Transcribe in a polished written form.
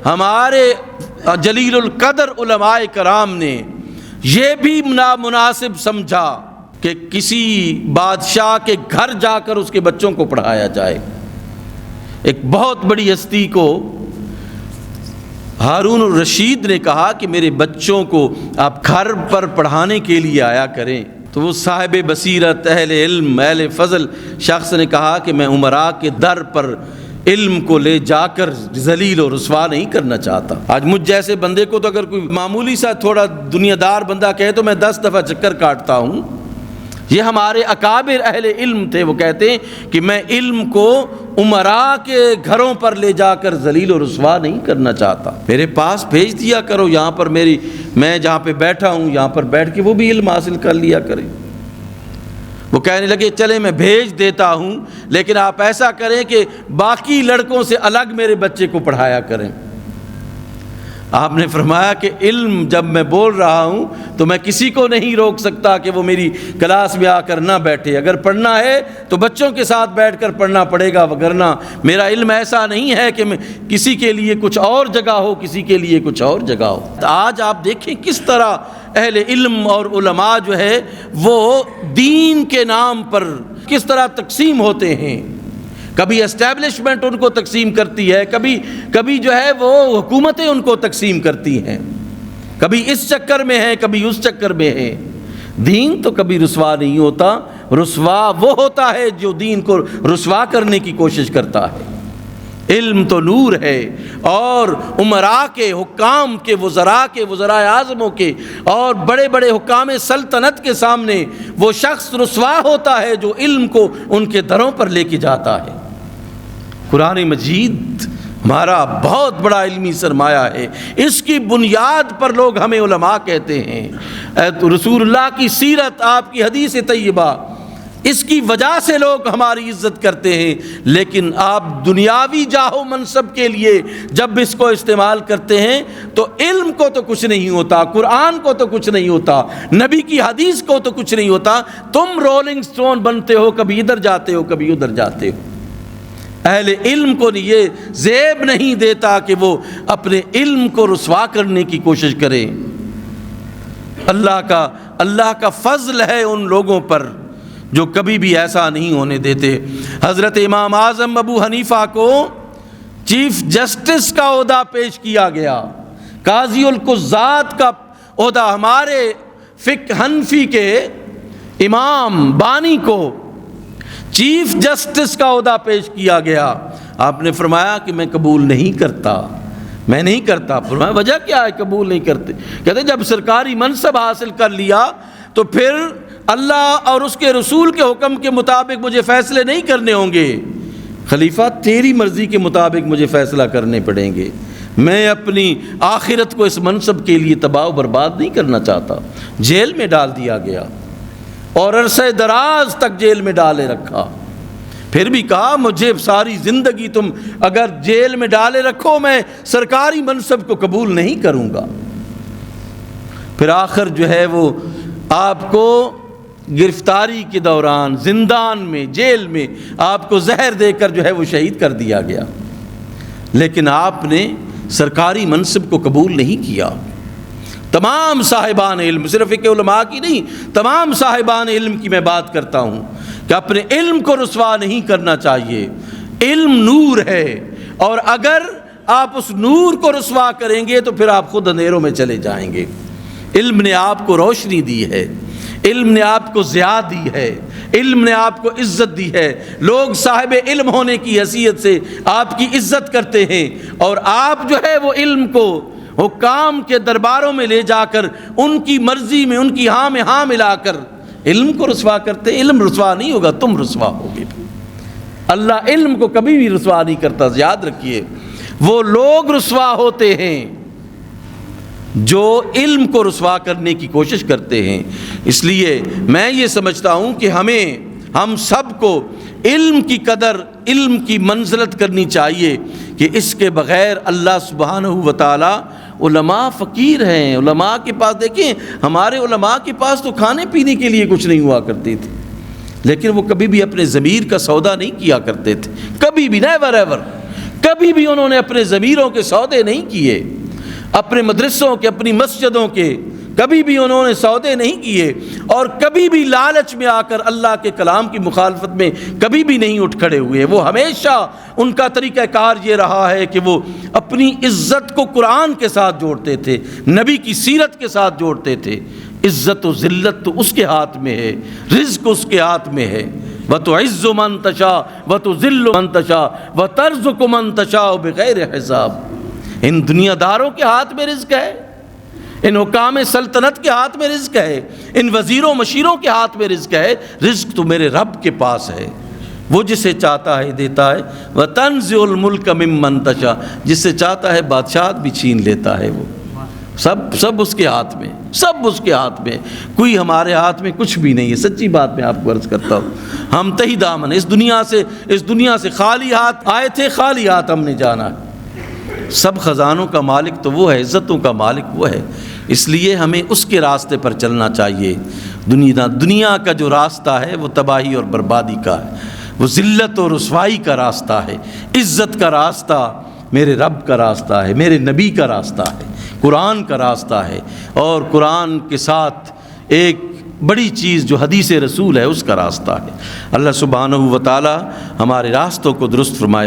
ہمارے جلیل القدر علماء کرام نے یہ بھی نامناسب سمجھا کہ کسی بادشاہ کے گھر جا کر اس کے بچوں کو پڑھایا جائے۔ ایک بہت بڑی ہستی کو ہارون الرشید نے کہا کہ میرے بچوں کو آپ گھر پر پڑھانے کے لیے آیا کریں، تو وہ صاحب بصیرت، اہل علم، اہل فضل شخص نے کہا کہ میں امراء کے در پر علم کو لے جا کر ذلیل و رسوا نہیں کرنا چاہتا۔ آج مجھ جیسے بندے کو تو اگر کوئی معمولی سا تھوڑا دنیا دار بندہ کہے تو میں 10 دفعہ چکر کاٹتا ہوں۔ یہ ہمارے اکابر اہل علم تھے، وہ کہتے ہیں کہ میں علم کو امراء کے گھروں پر لے جا کر ذلیل و رسوا نہیں کرنا چاہتا، میرے پاس بھیج دیا کرو، یہاں پر میں جہاں پہ بیٹھا ہوں یہاں پر بیٹھ کے وہ بھی علم حاصل کر لیا کریں۔ وہ کہنے لگے چلے میں بھیج دیتا ہوں، لیکن آپ ایسا کریں کہ باقی لڑکوں سے الگ میرے بچے کو پڑھایا کریں۔ آپ نے فرمایا کہ علم جب میں بول رہا ہوں تو میں کسی کو نہیں روک سکتا کہ وہ میری کلاس میں آ کر نہ بیٹھے، اگر پڑھنا ہے تو بچوں کے ساتھ بیٹھ کر پڑھنا پڑے گا، وگرنہ میرا علم ایسا نہیں ہے کہ میں کسی کے لیے کچھ اور جگہ ہو، کسی کے لیے کچھ اور جگہ ہو۔ آج آپ دیکھیں کس طرح اہل علم اور علماء جو ہے وہ دین کے نام پر کس طرح تقسیم ہوتے ہیں۔ کبھی اسٹیبلشمنٹ ان کو تقسیم کرتی ہے، کبھی جو ہے وہ حکومتیں ان کو تقسیم کرتی ہیں، کبھی اس چکر میں ہیں کبھی اس چکر میں ہیں۔ دین تو کبھی رسوا نہیں ہوتا، رسوا وہ ہوتا ہے جو دین کو رسوا کرنے کی کوشش کرتا ہے۔ علم تو نور ہے، اور امراء کے، حکام کے، وزراء اعظموں کے اور بڑے بڑے حکام سلطنت کے سامنے وہ شخص رسوا ہوتا ہے جو علم کو ان کے دروں پر لے کے جاتا ہے۔ قرآن مجید ہمارا بہت بڑا علمی سرمایہ ہے، اس کی بنیاد پر لوگ ہمیں علماء کہتے ہیں۔ رسول اللہ کی سیرت، آپ کی حدیث طیبہ، اس کی وجہ سے لوگ ہماری عزت کرتے ہیں، لیکن آپ دنیاوی جاہ و منصب کے لیے جب اس کو استعمال کرتے ہیں تو علم کو تو کچھ نہیں ہوتا، قرآن کو تو کچھ نہیں ہوتا، نبی کی حدیث کو تو کچھ نہیں ہوتا، تم رولنگ سٹون بنتے ہو، کبھی ادھر جاتے ہو کبھی ادھر جاتے ہو۔ اہل علم کو یہ زیب نہیں دیتا کہ وہ اپنے علم کو رسوا کرنے کی کوشش کریں۔ اللہ کا فضل ہے ان لوگوں پر جو کبھی بھی ایسا نہیں ہونے دیتے۔ حضرت امام اعظم ابو حنیفہ کو چیف جسٹس کا عہدہ پیش کیا گیا، قاضی القضات کا عہدہ ہمارے فقہ حنفی کے امام بانی کو چیف جسٹس کا عہدہ پیش کیا گیا۔ آپ نے فرمایا کہ میں قبول نہیں کرتا، میں نہیں کرتا۔ فرمایا وجہ کیا ہے قبول نہیں کرتے؟ کہتے جب سرکاری منصب حاصل کر لیا تو پھر اللہ اور اس کے رسول کے حکم کے مطابق مجھے فیصلے نہیں کرنے ہوں گے، خلیفہ تیری مرضی کے مطابق مجھے فیصلہ کرنے پڑیں گے، میں اپنی آخرت کو اس منصب کے لیے تباہ و برباد نہیں کرنا چاہتا۔ جیل میں ڈال دیا گیا اور عرصہ دراز تک جیل میں ڈالے رکھا، پھر بھی کہا مجھے ساری زندگی تم اگر جیل میں ڈالے رکھو میں سرکاری منصب کو قبول نہیں کروں گا۔ پھر آخر جو ہے وہ آپ کو گرفتاری کے دوران زندان میں، جیل میں آپ کو زہر دے کر جو ہے وہ شہید کر دیا گیا، لیکن آپ نے سرکاری منصب کو قبول نہیں کیا۔ تمام صاحبان علم، صرف ایک علماء کی نہیں، تمام صاحبان علم کی میں بات کرتا ہوں کہ اپنے علم کو رسوا نہیں کرنا چاہیے۔ علم نور ہے، اور اگر آپ اس نور کو رسوا کریں گے تو پھر آپ خود اندھیروں میں چلے جائیں گے۔ علم نے آپ کو روشنی دی ہے، علم نے آپ کو ضیاء دی ہے، علم نے آپ کو عزت دی ہے، لوگ صاحب علم ہونے کی حیثیت سے آپ کی عزت کرتے ہیں، اور آپ جو ہے وہ علم کو حکام کے درباروں میں لے جا کر ان کی مرضی میں، ان کی ہاں میں ہاں ملا کر علم کو رسوا کرتے ہیں۔ علم رسوا نہیں ہوگا، تم رسوا ہوگے۔ اللہ علم کو کبھی بھی رسوا نہیں کرتا، یاد رکھیے۔ وہ لوگ رسوا ہوتے ہیں جو علم کو رسوا کرنے کی کوشش کرتے ہیں۔ اس لیے میں یہ سمجھتا ہوں کہ ہم سب کو علم کی قدر، علم کی منزلت کرنی چاہیے کہ اس کے بغیر اللہ سبحانہ و تعالی، علماء فقیر ہیں۔ علماء کے پاس دیکھیں، ہمارے علماء کے پاس تو کھانے پینے کے لیے کچھ نہیں ہوا کرتے تھے، لیکن وہ کبھی بھی اپنے ضمیر کا سودا نہیں کیا کرتے تھے، کبھی بھی، نیور ایور۔ کبھی بھی انہوں نے اپنے ضمیروں کے سودے نہیں کیے، اپنے مدرسوں کے، اپنی مسجدوں کے کبھی بھی انہوں نے سودے نہیں کیے، اور کبھی بھی لالچ میں آ کر اللہ کے کلام کی مخالفت میں کبھی بھی نہیں اٹھ کھڑے ہوئے۔ وہ ہمیشہ ان کا طریقہ کار یہ رہا ہے کہ وہ اپنی عزت کو قرآن کے ساتھ جوڑتے تھے، نبی کی سیرت کے ساتھ جوڑتے تھے۔ عزت و ذلت تو اس کے ہاتھ میں ہے، رزق اس کے ہاتھ میں ہے۔ وَتُعِزُّ مَن تَشَاءُ وَتُذِلُّ مَن تَشَاءُ وَتَرْزُقُ مَن تَشَاءُ بِغَيْرِ حساب۔ ان دنیا داروں کے ہاتھ میں رزق ہے، ان حکام سلطنت کے ہاتھ میں رزق ہے، ان وزیروں مشیروں کے ہاتھ میں رزق ہے۔ رزق تو میرے رب کے پاس ہے، وہ جسے چاہتا ہے دیتا ہے۔ وَتَنزِعُ الْمُلْكَ مِمَّن تَشَاءُ، جس سے چاہتا ہے بادشاہت بھی چھین لیتا ہے۔ وہ سب اس کے ہاتھ میں، سب اس کے ہاتھ میں، کوئی ہمارے ہاتھ میں کچھ بھی نہیں ہے۔ سچی بات میں آپ کو عرض کرتا ہوں، ہم تہی دامن اس دنیا سے خالی ہاتھ آئے تھے، خالی ہاتھ ہم نے جانا ہے۔ سب خزانوں کا مالک تو وہ ہے، عزتوں کا مالک وہ ہے، اس لیے ہمیں اس کے راستے پر چلنا چاہیے۔ دنیا کا جو راستہ ہے وہ تباہی اور بربادی کا ہے، وہ ذلت اور رسوائی کا راستہ ہے۔ عزت کا راستہ میرے رب کا راستہ ہے، میرے نبی کا راستہ ہے، قرآن کا راستہ ہے، اور قرآن کے ساتھ ایک بڑی چیز جو حدیث رسول ہے اس کا راستہ ہے۔ اللہ سبحانہ و تعالی ہمارے راستوں کو درست فرمائے۔